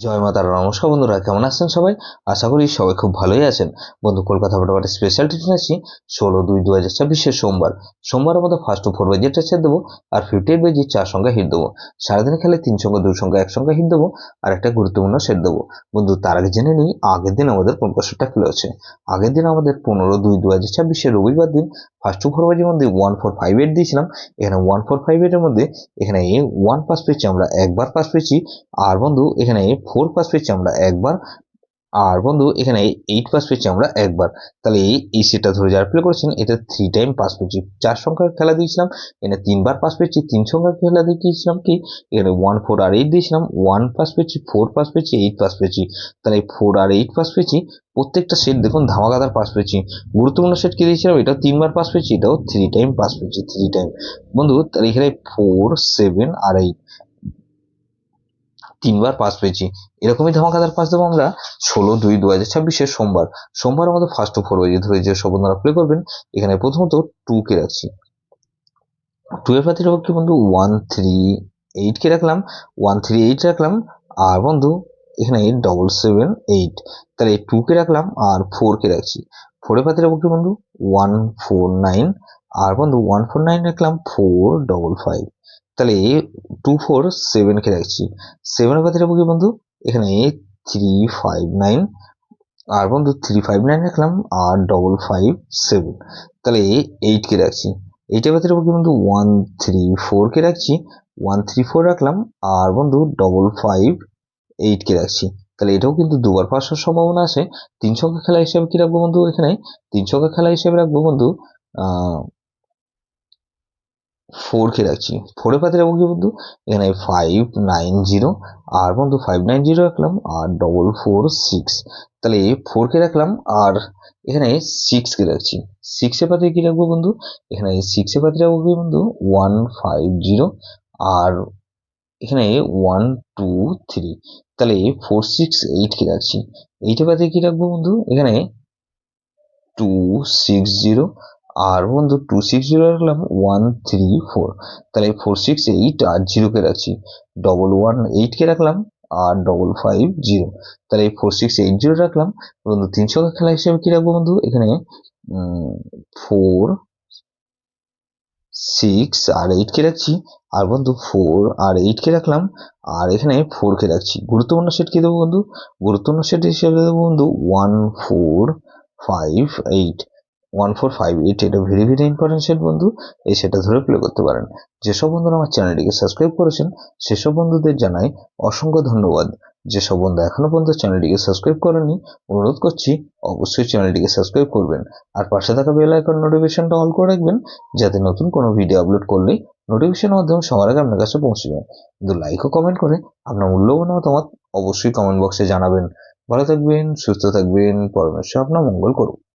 জয় মা তারা। নমস্কার বন্ধুরা, কেমন আছেন সবাই? আশা করি সবাই খুব ভালোই আছেন। বন্ধু, কলকাতা ফটোফাটে স্পেশাল ট্রিট আছি 16/2/2024 সোমবার আমাদের ফার্স্ট 4 বাজেটটা ছেড়ে দেবো আর 58 বাজি 4 সংখ্যা হিট দেবো। সারাদিনে খেলে 3 সংখ্যা 2 সংখ্যা 1 সংখ্যা হিট দেবো আর একটা গুরুত্বপূর্ণ সেট দেবো। বন্ধু, তার আগে জেনে নিই আগের দিন আমাদের কোন প্রশ্নটা খেলে হচ্ছে। আগের দিন আমাদের 15/2/2024 রবিবার দিন ফার্স্ট 4 বাজির মধ্যে 1458 দিয়েছিলাম। এখানে 1458 এর মধ্যে এখানে 1 পাস পেয়েছি আমরা একবার পাস পেয়েছি। আর বন্ধু এখানে 4 পাস পেয়েছি আমরা একবার। আর বন্ধু এখানে 8 পাস পেয়েছি আমরা একবার। তাহলে এই সেটটা ধরে যারা প্লে করেছেন এতে 3 টাইম পাস পেয়েছি। 4 সংখ্যার খেলা দিয়েছিলাম, এখানে 3 বার পাস পেয়েছি। 3 সংখ্যার খেলা দিয়েছিলাম কি এখানে 1 4 আর 8 দিয়েছিলাম। 1 পাস পেয়েছি, 4 পাস পেয়েছি, 8 পাস পেয়েছি। তাহলে 4 আর 8 পাস পেয়েছি। প্রত্যেকটা সেট দেখুন ধামাকাদার পাস পেয়েছি। গুরুত্বপূর্ণ সেট কি দিয়েছিলাম, এটাও 3 বার পাস পেয়েছি, এটাও 3 টাইম পাস পেয়েছি, 3 টাইম। বন্ধু তাহলে এখানে 4 7 আর 8 3 বার পাস পেয়েছি। এরকমই ধামাকাদার পাস দেবো আমরা 16/2/2024 সোমবার আমাদের ফার্স্ট 4 বাজে ধরে যে সব বন্ধুরা প্লে করবেন। এখানে প্রথমত 2 কে রাখছি। 2 এর পাতির কি বন্ধু 1 3 8 কে রাখলাম, 1 3 8 রাখলাম। আর বন্ধু এখানে 7 7 8, তাহলে 2 কে রাখলাম আর 4 কে রাখছি। 4 এর পাতির কি বন্ধু 1 4 9, আর বন্ধু 1 4 9 রাখলাম 4 5 5, তাহলে 2 4 7 কে রাখছি। 7 এর পাতির কি বন্ধু এখানে 3 5 9, আর বন্ধু 3 5 9 রাখলাম আর 5 5 7, তাহলে 8 কে রাখছি। 8 এর পাতির কি বন্ধু 1 3 4 কে রাখছি, 1 3 4 রাখলাম আর বন্ধু 5 5 8 কে রাখছি। তাহলে এটাও কিন্তু দুবার পাওয়ার সম্ভাবনা আছে। 3 সংখ্যা খেলা হিসেবে কি রাখবো বন্ধু, এখানে 3 সংখ্যা খেলা হিসেবে রাখবো বন্ধু 4 কে রাখছি। 4 এর পাতে রাখবো কি বন্ধু এখানে 5 9 0, আর বন্ধু 5 9 0 রাখলাম আর 4 4 6, তাহলে 4 কে রাখলাম আর এখানে 6 কে রাখছি। 6 এর পাতে কি রাখবো বন্ধু এখানে 6 এর পাতে রাখবো কি বন্ধু 1 5 0, আর এখানে 1 2 3, তাহলে 4 6 8 কে রাখছি। 8 এর পাতে কি রাখবো বন্ধু এখানে 2 6 0, আর বন্ধু 2 6 0 রাখলাম 1 3 4, তাহলে 4 6 8 আর 0 কে রাখছি। 1 1 8 কে রাখলাম আর 5 5 0, তাহলে 4 6 8 0 রাখলাম। বন্ধু 3 সংখ্যা খেলা হিসেবে কি রাখবো বন্ধু এখানে 4 6 আর 8 কে রাখছি, আর বন্ধু 4 আর 8 কে রাখলাম আর এখানে 4 কে রাখছি। গুরুত্বপূর্ণ সেট কি দেবো বন্ধু, গুরুত্বপূর্ণ সেট হিসেবে দেবো বন্ধু 1 4 5 8, 1 4 5 8, এটা ভেরি ভেরি ইম্পর্টেন্ট সেট বন্ধু। এই সেটটা ধরে প্লে করতে পারেন। যেসব বন্ধুরা আমার চ্যানেলটিকে সাবস্ক্রাইব করেছেন সেসব বন্ধুদের জানাই অসংখ্য ধন্যবাদ। যেসব বন্ধু এখনো পর্যন্ত চ্যানেলটিকে সাবস্ক্রাইব করেননি অনুরোধ করছি অবশ্যই চ্যানেলটিকে সাবস্ক্রাইব করবেন আর পাশে থাকা বেল আইকন নোটিফিকেশনটা অল করে রাখবেন, যাতে নতুন কোনো ভিডিও আপলোড করলেই নোটিফিকেশনের মাধ্যমে সবার আগে আপনার কাছে পৌঁছে যায়। কিন্তু লাইক ও কমেন্ট করে আপনার মূল্যবান মতামত অবশ্যই কমেন্ট বক্সে জানাবেন। ভালো থাকবেন, সুস্থ থাকবেন, পরমেশ্বর আপনার মঙ্গল করুন।